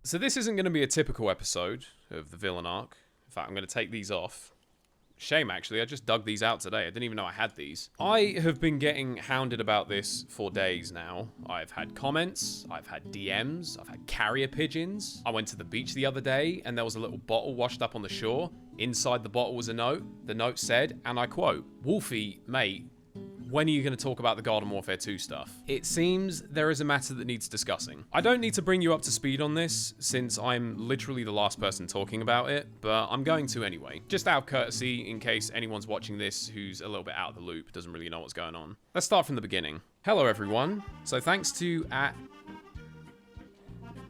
So this isn't going to be a typical episode of the villain arc. In fact, I'm going to take these off. Shame, actually. I just dug these out today. I didn't even know I had these. I have been getting hounded about this for days now. I've had comments, I've had DMs, I've had carrier pigeons. I went to the beach the other day and there was a little bottle washed up on the shore. Inside the bottle was a note. The note said, and I quote, "Wolfy, mate, when are you going to talk about the Garden Warfare 2 stuff? It seems there is a matter that needs discussing." I don't need to bring you up to speed on this, since I'm literally the last person talking about it, but I'm going to anyway. Just out of courtesy, in case anyone's watching this who's a little bit out of the loop, doesn't really know what's going on. Let's start from the beginning. Hello everyone. So thanks to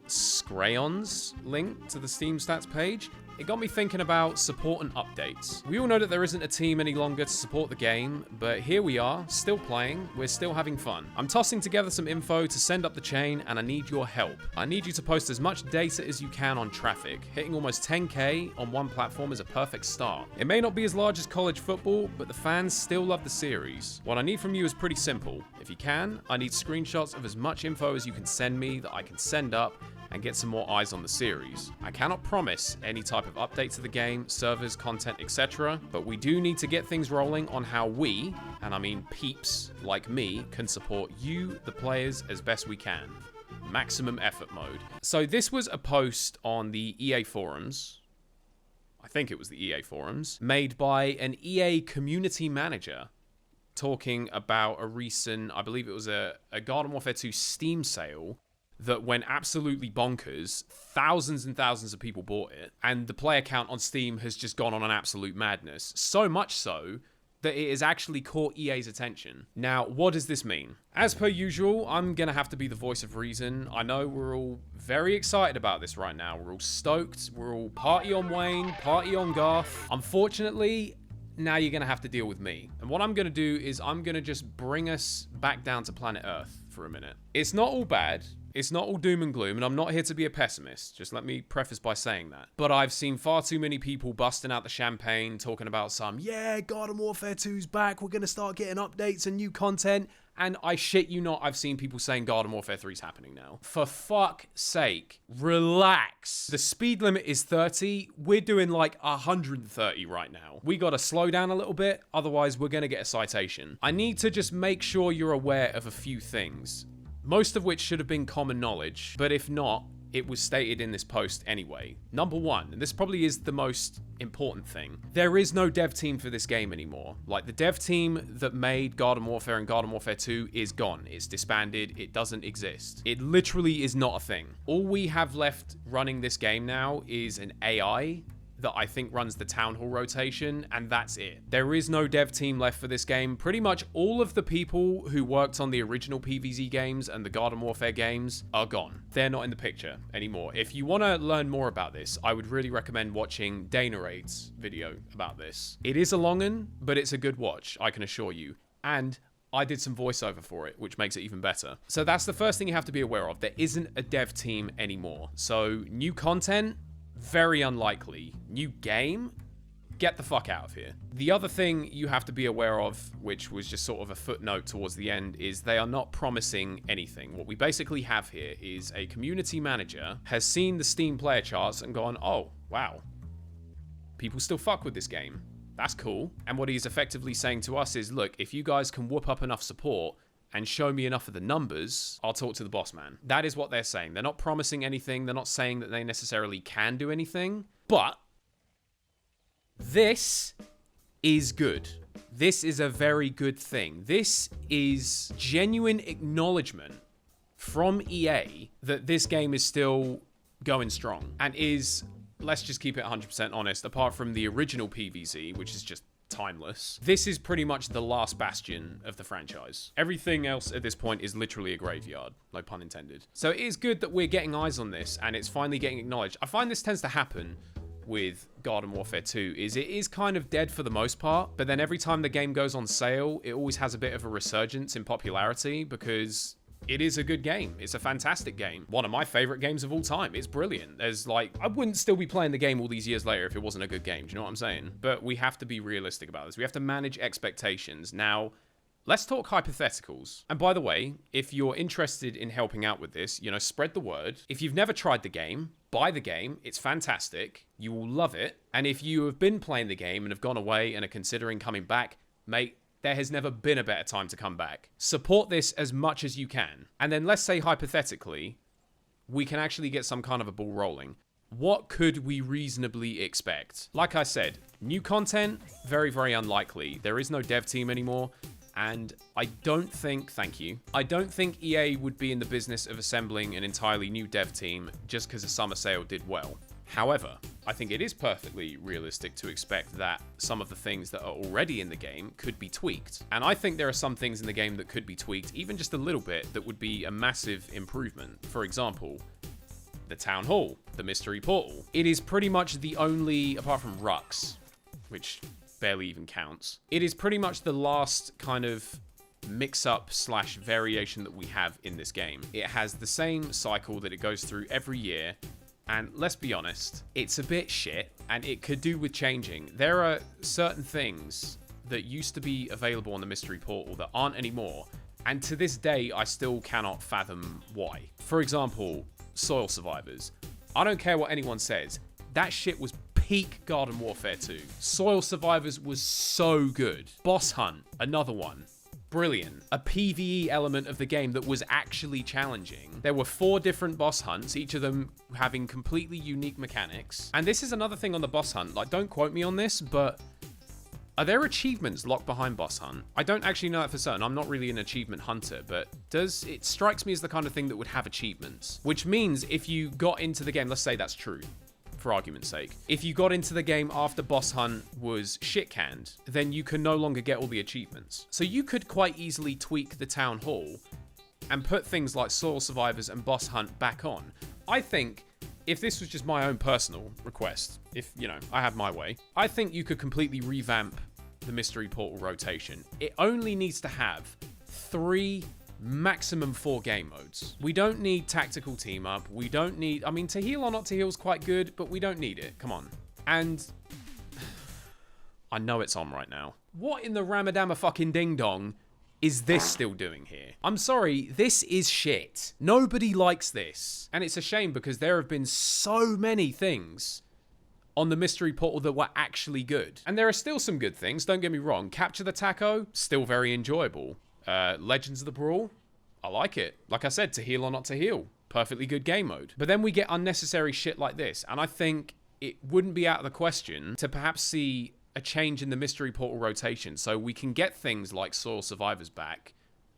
@Scrayons link to the Steam stats page. It got me thinking about support and updates. We all know that there isn't a team any longer to support the game, but here we are, still playing, we're still having fun. I'm tossing together some info to send up the chain, and I need your help. I need you to post as much data as you can on traffic. Hitting almost 10K on one platform is a perfect start. It may not be as large as college football, but the fans still love the series. What I need from you is pretty simple. If you can, I need screenshots of as much info as you can send me that I can send up and get some more eyes on the series. I cannot promise any type of update to the game, servers, content, etc., but we do need to get things rolling on how we, and I mean peeps like me, can support you, the players, as best we can. Maximum effort mode. So this was a post on the EA forums, I think it was the EA forums, made by an EA community manager talking about a recent, I believe it was a Garden Warfare 2 Steam sale that went absolutely bonkers. Thousands and thousands of people bought it, and the player count on Steam has just gone on an absolute madness. So much so that it has actually caught EA's attention. Now, what does this mean? As per usual, I'm gonna have to be the voice of reason. I know we're all very excited about this right now. We're all stoked. We're all party on Wayne, party on Garth. Unfortunately, now you're gonna have to deal with me. And what I'm gonna do is I'm gonna just bring us back down to planet Earth for a minute. It's not all bad. It's not all doom and gloom, and I'm not here to be a pessimist. Just let me preface by saying that. But I've seen far too many people busting out the champagne, talking about yeah, Garden Warfare 2's back, we're gonna start getting updates and new content. And I shit you not, I've seen people saying Garden Warfare 3's happening now. For fuck's sake, relax. The speed limit is 30. We're doing like 130 right now. We gotta slow down a little bit, otherwise we're gonna get a citation. I need to just make sure you're aware of a few things, most of which should have been common knowledge, but if not, it was stated in this post anyway. Number one, and this probably is the most important thing, there is no dev team for this game anymore. Like, the dev team that made Garden Warfare and Garden Warfare 2 is gone. It's disbanded. It doesn't exist. It literally is not a thing. All we have left running this game now is an AI that I think runs the Town Hall rotation, and that's it. There is no dev team left for this game. Pretty much all of the people who worked on the original PvZ games and the Garden Warfare games are gone. They're not in the picture anymore. If you want to learn more about this, I would really recommend watching Danaraid's video about this. It is a long one, but it's a good watch, I can assure you. And I did some voiceover for it, which makes it even better. So that's the first thing you have to be aware of. There isn't a dev team anymore. So new content, very unlikely. New game? Get the fuck out of here. The other thing you have to be aware of, which was just sort of a footnote towards the end, is they are not promising anything. What we basically have here is a community manager has seen the Steam player charts and gone, oh, wow, people still fuck with this game. That's cool. And what he's effectively saying to us is, look, if you guys can whoop up enough support and show me enough of the numbers, I'll talk to the boss man. That is what they're saying. They're not promising anything. They're not saying that they necessarily can do anything. But this is good. This is a very good thing. This is genuine acknowledgement from EA that this game is still going strong and is, let's just keep it 100% honest, apart from the original PvZ, which is just timeless, this is pretty much the last bastion of the franchise. Everything else at this point is literally a graveyard, no pun intended. So it is good that we're getting eyes on this and it's finally getting acknowledged. I find this tends to happen with Garden Warfare 2, is it is kind of dead for the most part, but then every time the game goes on sale, it always has a bit of a resurgence in popularity because it is a good game. It's a fantastic game. One of my favorite games of all time. It's brilliant. There's like, I wouldn't still be playing the game all these years later if it wasn't a good game. Do you know what I'm saying? But we have to be realistic about this. We have to manage expectations. Now, let's talk hypotheticals. And by the way, if you're interested in helping out with this, spread the word. If you've never tried the game, buy the game. It's fantastic. You will love it. And if you have been playing the game and have gone away and are considering coming back, mate, there has never been a better time to come back. Support this as much as you can. And then let's say hypothetically, we can actually get some kind of a ball rolling. What could we reasonably expect? Like I said, new content, very, very unlikely. There is no dev team anymore. And I don't think EA would be in the business of assembling an entirely new dev team just because a summer sale did well. However, I think it is perfectly realistic to expect that some of the things that are already in the game could be tweaked. And I think there are some things in the game that could be tweaked, even just a little bit, that would be a massive improvement. For example, the Town Hall, the Mystery Portal. It is pretty much the only, apart from Rux, which barely even counts, it is pretty much the last kind of mix-up / variation that we have in this game. It has the same cycle that it goes through every year, and let's be honest, it's a bit shit, and it could do with changing. There are certain things that used to be available on the Mystery Portal that aren't anymore, and to this day, I still cannot fathom why. For example, Soil Survivors. I don't care what anyone says, that shit was peak Garden Warfare 2. Soil Survivors was so good. Boss Hunt, another one. Brilliant. A PvE element of the game that was actually challenging. There were 4 different boss hunts, each of them having completely unique mechanics. And this is another thing on the boss hunt, like, don't quote me on this, but are there achievements locked behind boss hunt? I don't actually know that for certain. I'm not really an achievement hunter, but it strikes me as the kind of thing that would have achievements. Which means if you got into the game, let's say that's true, for argument's sake. If you got into the game after boss hunt was shit canned, then you can no longer get all the achievements. So you could quite easily tweak the Town Hall and put things like Soil Survivors and boss hunt back on. I think if this was just my own personal request, if, I had my way, I think you could completely revamp the Mystery Portal rotation. It only needs to have 3, maximum 4 game modes. We don't need tactical team up. We don't need, to heal or not to heal is quite good, but we don't need it. Come on. And I know it's on right now. What in the Ramadama fucking ding dong is this still doing here? I'm sorry, this is shit. Nobody likes this. And it's a shame because there have been so many things on the Mystery Portal that were actually good. And there are still some good things, don't get me wrong. Capture the Taco, still very enjoyable. Legends of the Brawl, I like it. Like I said, to heal or not to heal, perfectly good game mode. But then we get unnecessary shit like this, and I think it wouldn't be out of the question to perhaps see a change in the Mystery Portal rotation so we can get things like Soil Survivors back.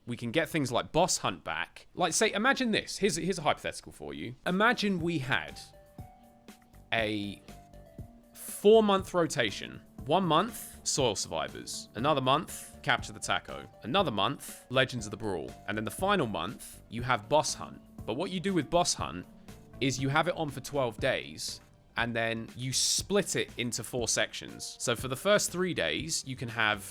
We can get things like Boss Hunt back. Like, say, imagine this. Here's a hypothetical for you. Imagine we had a 4-month rotation. 1 month, Soil Survivors. Another month, Capture the Taco. Another month, Legends of the Brawl. And then the final month, you have Boss Hunt. But what you do with Boss Hunt is you have it on for 12 days, and then you split it into 4 sections. So for the first 3 days, you can have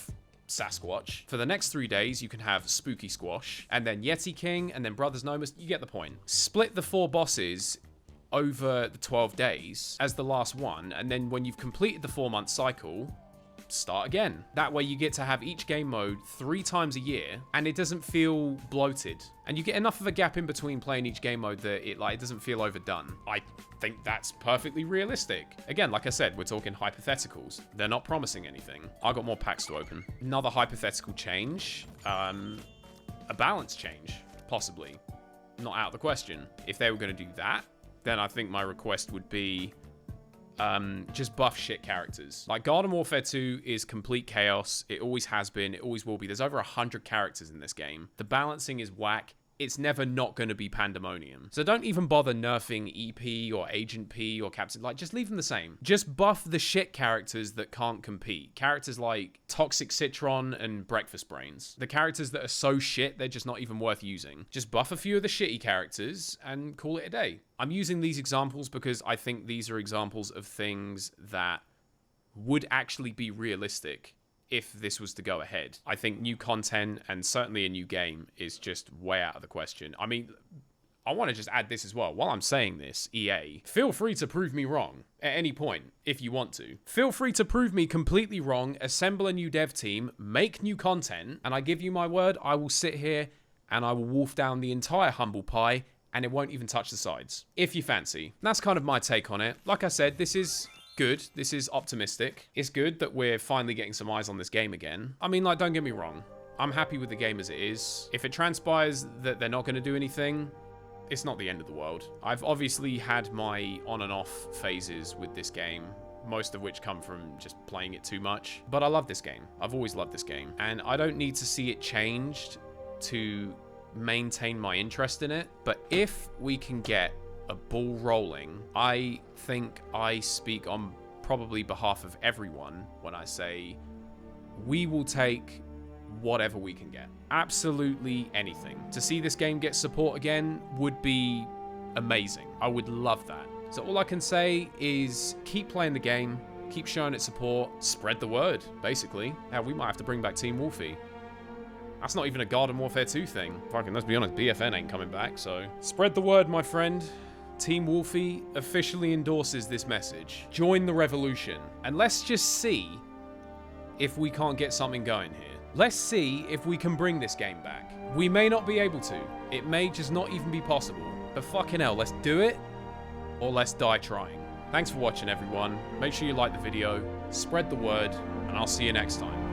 Sasquatch. For the next 3 days, you can have Spooky Squash, and then Yeti King, and then Brothers Nomus. You get the point. Split the 4 bosses over the 12 days as the last one, and then when you've completed the 4-month cycle, start again. That way you get to have each game mode 3 times a year, and it doesn't feel bloated. And you get enough of a gap in between playing each game mode that it doesn't feel overdone. I think that's perfectly realistic. Again, like I said, we're talking hypotheticals. They're not promising anything. I got more packs to open. Another hypothetical change, a balance change, possibly. Not out of the question. If they were going to do that, then I think my request would be just buff shit characters. Like, Garden Warfare 2 is complete chaos. It always has been. It always will be. There's over 100 characters in this game. The balancing is whack. It's never not going to be pandemonium. So don't even bother nerfing EP or Agent P or Captain. Just leave them the same. Just buff the shit characters that can't compete. Characters like Toxic Citron and Breakfast Brains. The characters that are so shit, they're just not even worth using. Just buff a few of the shitty characters and call it a day. I'm using these examples because I think these are examples of things that would actually be realistic if this was to go ahead. I think new content and certainly a new game is just way out of the question. I want to just add this as well. While I'm saying this, EA, feel free to prove me wrong at any point if you want to. Feel free to prove me completely wrong, assemble a new dev team, make new content, and I give you my word, I will sit here and I will wolf down the entire humble pie and it won't even touch the sides, if you fancy. That's kind of my take on it. Like I said, this is good. This is optimistic. It's good that we're finally getting some eyes on this game again. I mean, like, don't get me wrong. I'm happy with the game as it is. If it transpires that they're not going to do anything, it's not the end of the world. I've obviously had my on and off phases with this game, most of which come from just playing it too much. But I love this game. I've always loved this game. And I don't need to see it changed to maintain my interest in it. But if we can get a ball rolling, I think I speak on probably behalf of everyone when I say we will take whatever we can get. Absolutely anything. To see this game get support again would be amazing. I would love that. So all I can say is keep playing the game, keep showing it support, spread the word, basically. Now, we might have to bring back Team Wolfy. That's not even a Garden Warfare 2 thing. Fucking, let's be honest, BFN ain't coming back, so... Spread the word, my friend. Team Wolfy officially endorses this message. Join the revolution. And let's just see if we can't get something going here. Let's see if we can bring this game back. We may not be able to. It may just not even be possible. But fucking hell, let's do it, or let's die trying. Thanks for watching, everyone. Make sure you like the video, spread the word, and I'll see you next time.